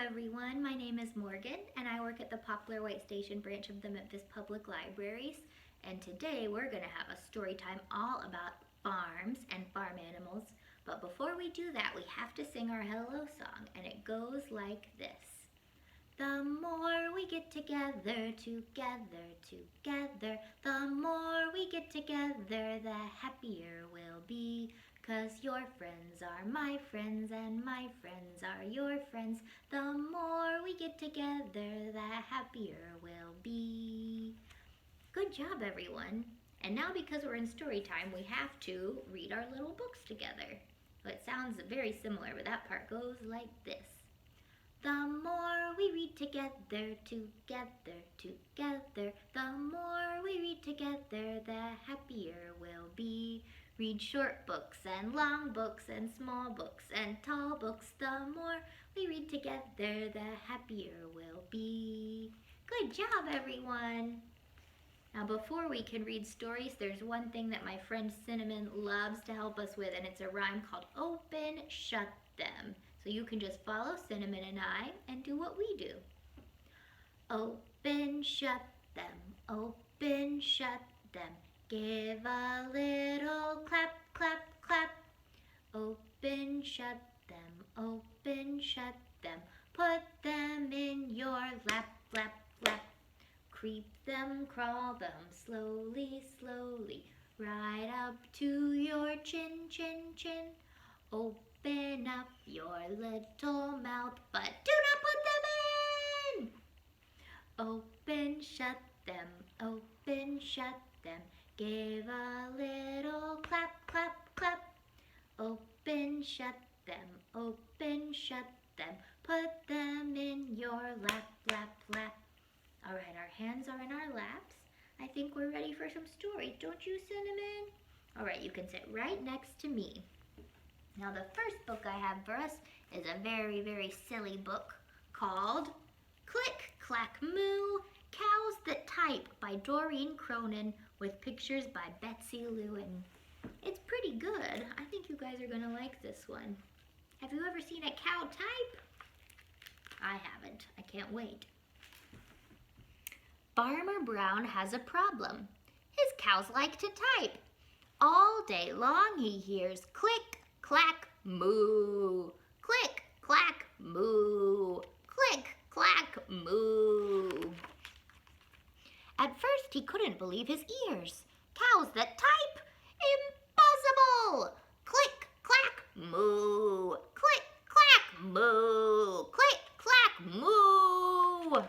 everyone, my name is Morgan and I work at the Poplar White Station branch of the Memphis Public Libraries, and today we're going to have a story time all about farms and farm animals. But before we do that, we have to sing our hello song, and it goes like this. The more we get together, the more we get together, the happier we'll be. 'Cause your friends are my friends and my friends are your friends. The more we get together, the happier we'll be. Good job, everyone. And now, because we're in story time, we have to read our little books together. So it sounds very similar, but that part goes like this. The more we read together, the more we read together, the happier we'll be. Read short books and long books and small books and tall books. The more we read together, the happier we'll be. Good job, everyone. Now, before we can read stories, there's one thing that my friend Cinnamon loves to help us with, and it's a rhyme called Open, Shut Them. So you can just follow Cinnamon and I and do what we do. Open, shut them, open, shut them. Give a little clap, clap, clap. Open, shut them, open, shut them. Put them in your lap, lap, lap. Creep them, crawl them, slowly, slowly. Right up to your chin, chin, chin. Open up your little mouth, but do not put them in. Open, shut them, open, shut them. Give a little clap, clap, clap. Open, shut them, open, shut them. Put them in your lap, lap, lap. All right, our hands are in our laps. I think we're ready for some stories, don't you, Cinnamon? All right, you can sit right next to me. Now, the first book I have for us is a very, very silly book called Click, Clack, Moo, Cows That Type by Doreen Cronin with pictures by Betsy Lewin. It's pretty good. I think you guys are going to like this one. Have you ever seen a cow type? I haven't. I can't wait. Farmer Brown has a problem. His cows like to type. All day long he hears click, clack, moo. Click, clack, moo. Click, clack, moo. At first he couldn't believe his ears. Cows that type? Impossible! Click, clack, moo. Click, clack, moo. Click, clack, moo.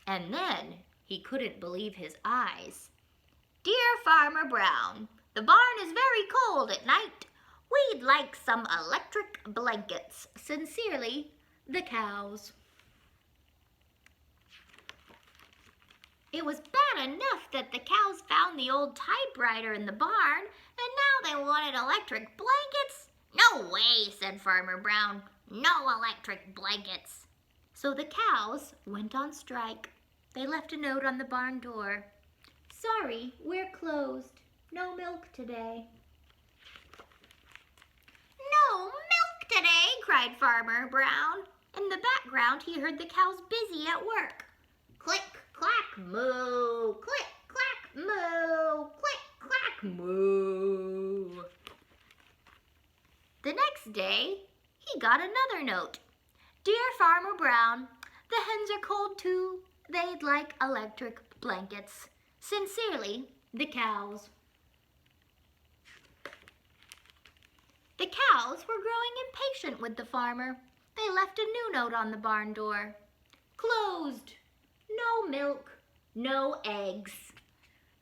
And then he couldn't believe his eyes. Dear Farmer Brown, the barn is very cold at night. We'd like some electric blankets. Sincerely, the cows. It was bad enough that the cows found the old typewriter in the barn, and now they wanted electric blankets? No way, said Farmer Brown. No electric blankets. So the cows went on strike. They left a note on the barn door. Sorry, we're closed. No milk today. No milk today, cried Farmer Brown. In the background, he heard the cows busy at work. Click, clack, moo. Click, clack, moo. Click, clack, moo. The next day, he got another note. Dear Farmer Brown, the hens are cold too. They'd like electric blankets. Sincerely, the cows. The cows were growing impatient with the farmer. They left a new note on the barn door. Closed. No milk. No eggs.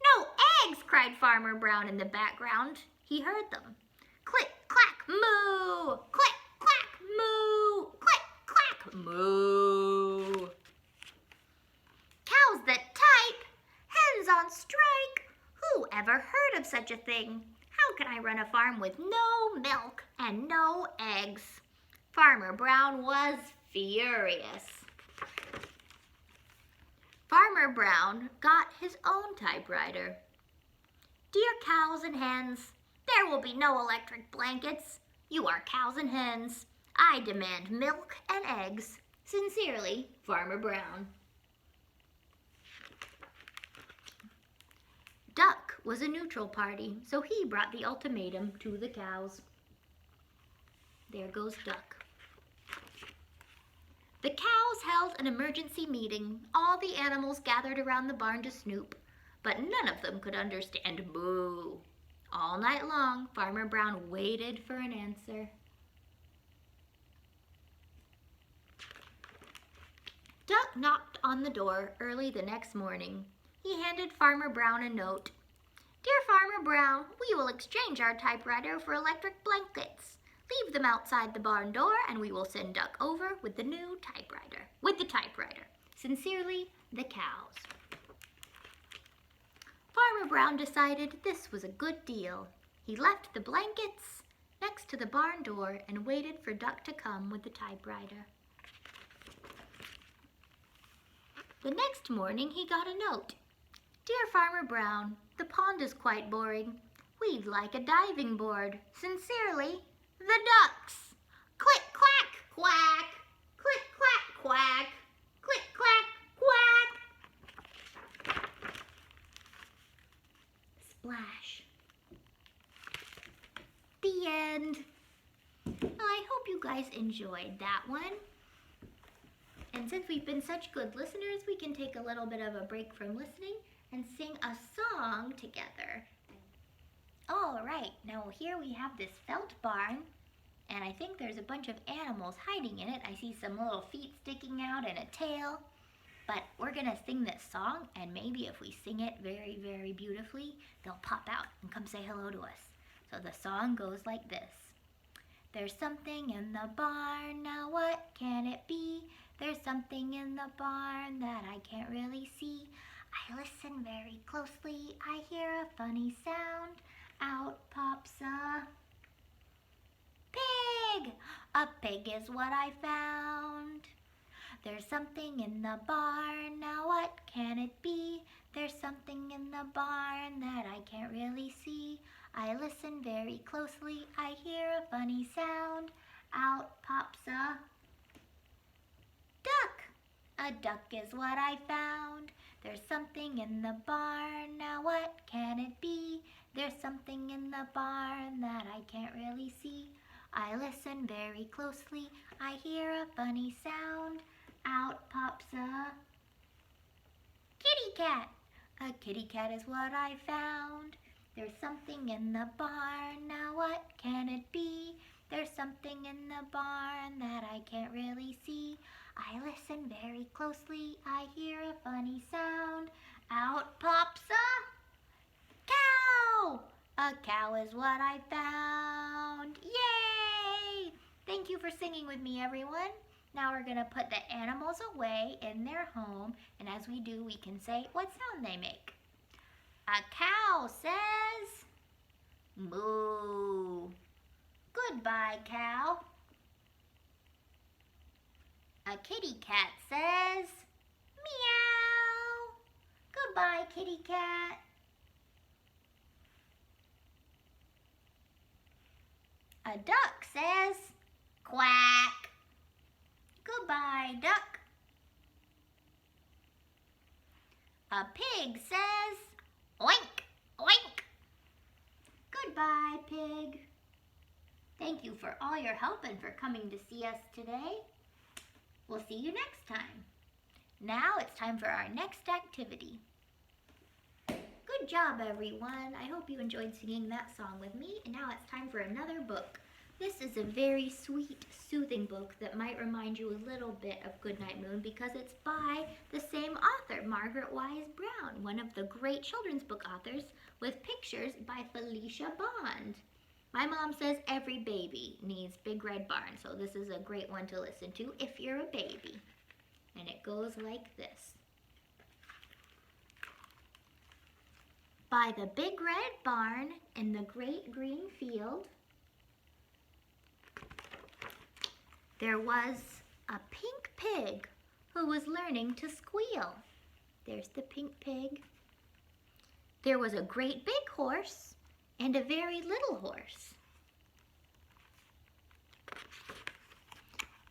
No eggs, cried Farmer Brown in the background. He heard them. Click, clack, moo. Click, clack, moo. Click, clack, moo. Cows that type, hens on strike. Who ever heard of such a thing? How can I run a farm with no milk and no eggs? Farmer Brown was furious. Farmer Brown got his own typewriter. Dear cows and hens, there will be no electric blankets. You are cows and hens. I demand milk and eggs. Sincerely, Farmer Brown. Duck was a neutral party, so he brought the ultimatum to the cows. There goes Duck. The cows held an emergency meeting. All the animals gathered around the barn to snoop, but none of them could understand moo. All night long, Farmer Brown waited for an answer. Duck knocked on the door early the next morning. He handed Farmer Brown a note. Dear Farmer Brown, we will exchange our typewriter for electric blankets. Leave them outside the barn door and we will send Duck over with the new typewriter. Sincerely, the cows. Farmer Brown decided this was a good deal. He left the blankets next to the barn door and waited for Duck to come with the typewriter. The next morning he got a note. Dear Farmer Brown, the pond is quite boring. We'd like a diving board. Sincerely, the ducks. Click, clack, quack. Click, clack, quack. Click, clack, quack. Splash. The end. Well, I hope you guys enjoyed that one. And since we've been such good listeners, we can take a little bit of a break from listening and sing a song together. All right, now here we have this felt barn, and I think there's a bunch of animals hiding in it. I see some little feet sticking out and a tail, but we're gonna sing this song, and maybe if we sing it very, very beautifully, they'll pop out and come say hello to us. So the song goes like this. There's something in the barn, now what can it be? There's something in the barn that I can't really see. I listen very closely, I hear a funny sound. Out pops a pig! A pig is what I found. There's something in the barn, now what can it be? There's something in the barn that I can't really see. I listen very closely, I hear a funny sound. Out pops a duck! A duck is what I found. There's something in the barn, now what can it be? There's something in the barn that I can't really see. I listen very closely, I hear a funny sound. Out pops a kitty cat. A kitty cat is what I found. There's something in the barn, now what can it be? There's something in the barn that I can't really see. I listen very closely, I hear a funny sound. Out pops a cow! A cow is what I found. Yay! Thank you for singing with me, everyone. Now we're gonna put the animals away in their home, and as we do, we can say what sound they make. A cow says moo. Goodbye, cow. A kitty cat says meow. Goodbye, kitty cat. A duck says quack. Goodbye, duck. A pig says oink, oink. Goodbye, pig. Thank you for all your help and for coming to see us today. We'll see you next time. Now it's time for our next activity. Good job, everyone. I hope you enjoyed singing that song with me. And now it's time for another book. This is a very sweet, soothing book that might remind you a little bit of Goodnight Moon because it's by the same author, Margaret Wise Brown, one of the great children's book authors, with pictures by Felicia Bond. My mom says every baby needs Big Red Barn, so this is a great one to listen to if you're a baby. And it goes like this. By the big red barn in the great green field, there was a pink pig who was learning to squeal. There's the pink pig. There was a great big horse and a very little horse.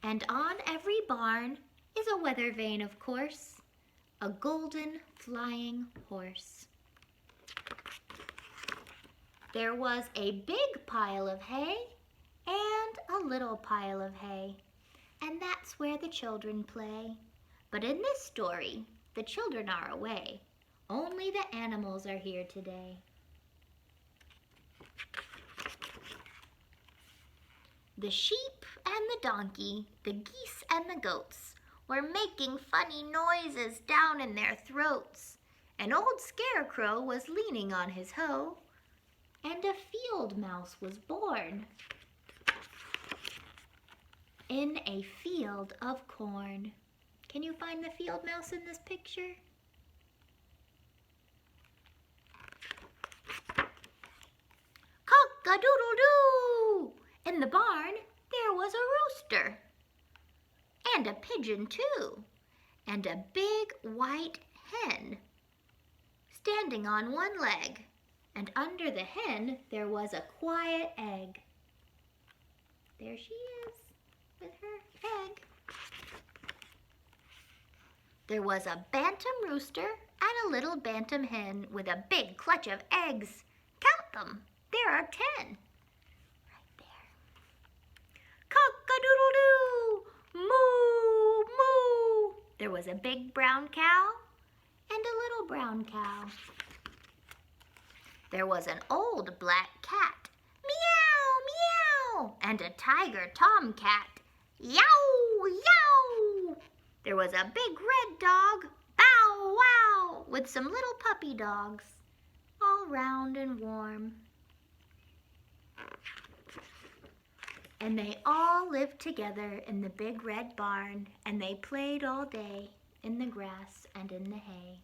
And on every barn is a weather vane, of course, a golden flying horse. There was a big pile of hay and a little pile of hay, and that's where the children play. But in this story, the children are away. Only the animals are here today. The sheep and the donkey, the geese and the goats were making funny noises down in their throats. An old scarecrow was leaning on his hoe, and a field mouse was born in a field of corn. Can you find the field mouse in this picture? Cock-a-doodle-doo! In the barn, there was a rooster, and a pigeon too, and a big white hen standing on one leg, and under the hen there was a quiet egg. There she is with her egg. There was a bantam rooster and a little bantam hen with a big clutch of eggs. Count them, there are 10. Right there. Cock-a-doodle-doo! Moo, moo! There was a big brown cow and a little brown cow. There was an old black cat, meow, meow, and a tiger tomcat, yow, yow. There was a big red dog, bow, wow, with some little puppy dogs, all round and warm. And they all lived together in the big red barn, and they played all day in the grass and in the hay.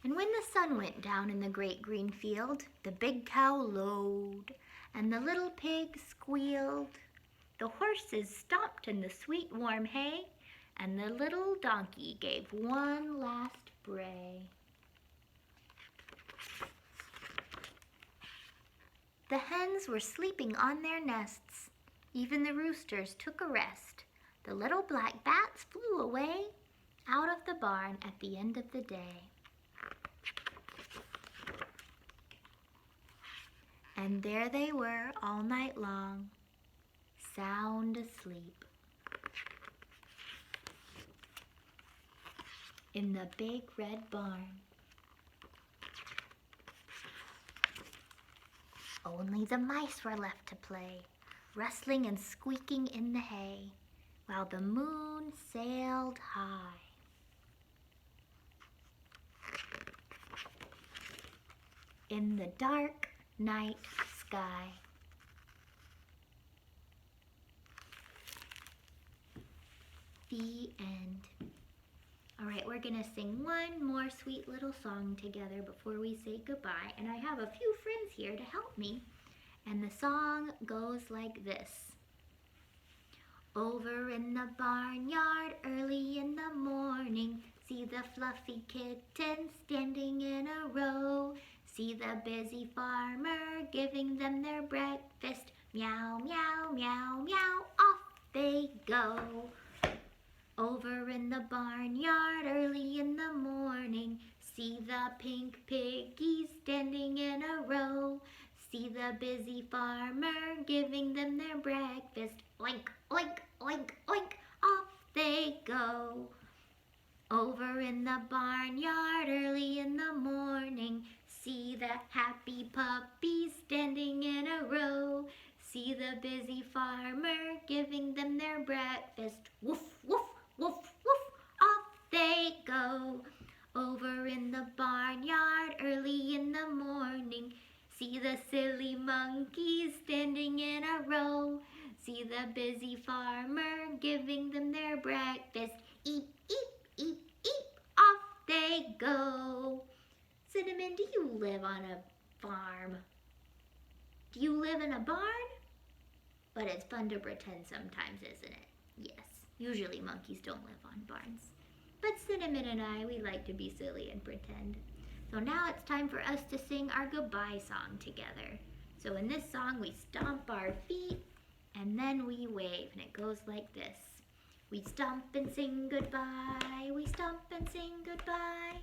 And when the sun went down in the great green field, the big cow lowed, and the little pig squealed. The horses stomped in the sweet warm hay, and the little donkey gave one last bray. The hens were sleeping on their nests. Even the roosters took a rest. The little black bats flew away out of the barn at the end of the day. And there they were all night long, sound asleep, in the big red barn. Only the mice were left to play, rustling and squeaking in the hay, while the moon sailed high. In the dark night sky. The end. All right, we're gonna sing one more sweet little song together before we say goodbye, and I have a few friends here to help me, and the song goes like this. Over in the barnyard early in the morning, see the fluffy kittens standing in a row. See the busy farmer giving them their breakfast. Meow, meow, meow, meow, off they go. Over in the barnyard early in the morning, see the pink piggies standing in a row. See the busy farmer giving them their breakfast. Oink, oink, oink, oink, off they go. Over in the barnyard early in the morning, see the happy puppies standing in a row. See the busy farmer giving them their breakfast. Woof, woof, woof, woof, off they go. Over in the barnyard early in the morning, see the silly monkeys standing in a row. See the busy farmer giving them their breakfast. Eep, eep, eep, eep, off they go. Cinnamon, do you live on a farm? Do you live in a barn? But it's fun to pretend sometimes, isn't it? Yes, usually monkeys don't live on barns. But Cinnamon and I, we like to be silly and pretend. So now it's time for us to sing our goodbye song together. So in this song, we stomp our feet and then we wave, and it goes like this. We stomp and sing goodbye, we stomp and sing goodbye.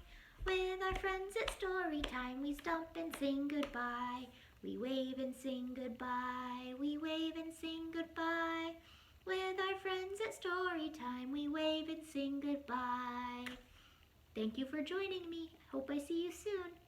With our friends at story time, we stomp and sing goodbye. We wave and sing goodbye, we wave and sing goodbye. With our friends at story time, we wave and sing goodbye. Thank you for joining me. I hope I see you soon.